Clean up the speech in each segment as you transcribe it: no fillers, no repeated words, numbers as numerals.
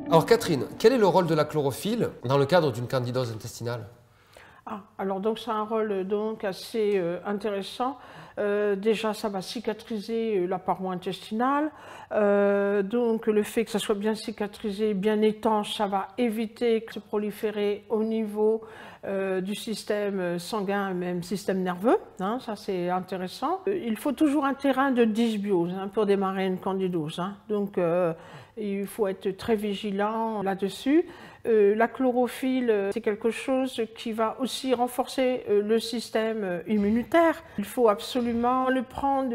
Alors Catherine, quel est le rôle de la chlorophylle dans le cadre d'une candidose intestinale? Alors donc c'est un rôle donc assez intéressant. Déjà ça va cicatriser la paroi intestinale. Donc le fait que ça soit bien cicatrisé, bien étanche, ça va éviter que se proliférer au niveau du système sanguin et même système nerveux. Hein, ça c'est intéressant. Il faut toujours un terrain de dysbiose pour démarrer une candidose. Donc il faut être très vigilant là-dessus. La chlorophylle, c'est quelque chose qui va aussi renforcer le système immunitaire. Il faut absolument le prendre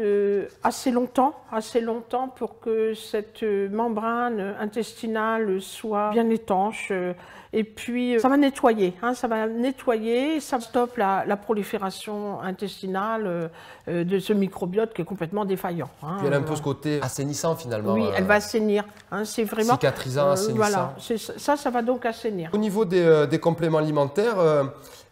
assez longtemps pour que cette membrane intestinale soit bien étanche. Et puis, ça va nettoyer, ça stoppe la prolifération intestinale de ce microbiote qui est complètement défaillant. Puis elle a un peu ce côté assainissant finalement. Oui, elle va assainir. C'est vraiment cicatrisant, assainissant. Voilà, ça va donc assainir. Au niveau des compléments alimentaires,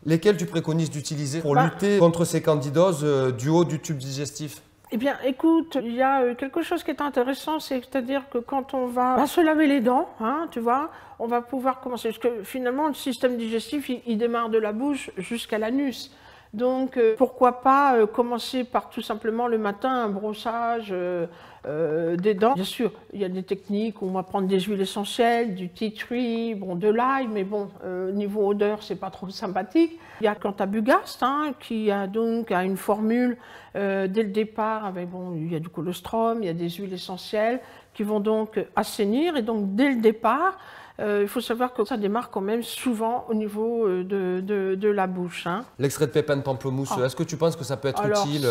lesquels tu préconises d'utiliser pour lutter contre ces candidoses du haut du tube digestif? Eh bien, écoute, il y a quelque chose qui est intéressant, c'est-à-dire que quand on va se laver les dents, tu vois, on va pouvoir commencer. Parce que finalement, le système digestif, il démarre de la bouche jusqu'à l'anus. Donc, pourquoi pas commencer par tout simplement le matin un brossage des dents. Bien sûr, il y a des techniques où on va prendre des huiles essentielles, du tea tree, de l'ail, mais bon, niveau odeur, c'est pas trop sympathique. Il y a Cantabugast qui a donc une formule dès le départ avec il y a du colostrum, il y a des huiles essentielles qui vont donc assainir et donc dès le départ. Il faut savoir que ça démarre quand même souvent au niveau de la bouche. L'extrait de pépins de pamplemousse, est-ce que tu penses que ça peut être utile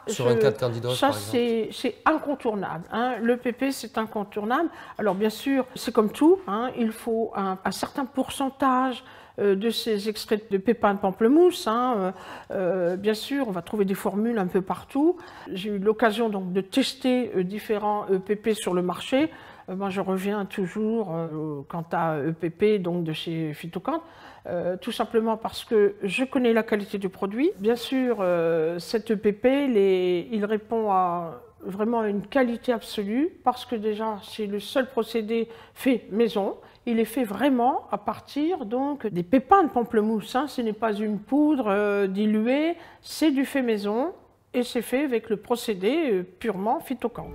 sur un cas de candidose par exemple? C'est incontournable. Le PP, c'est incontournable. Alors bien sûr, c'est comme tout, il faut un certain pourcentage de ces extraits de pépins de pamplemousse. Bien sûr, on va trouver des formules un peu partout. J'ai eu l'occasion donc de tester différents EPP sur le marché. Moi, je reviens toujours quant à EPP donc de chez Phytocant, tout simplement parce que je connais la qualité du produit. Bien sûr, cet EPP, il répond à vraiment une qualité absolue parce que déjà, c'est le seul procédé fait maison. Il est fait vraiment à partir donc des pépins de pamplemousse. Ce n'est pas une poudre diluée, c'est du fait maison et c'est fait avec le procédé purement Phytocant.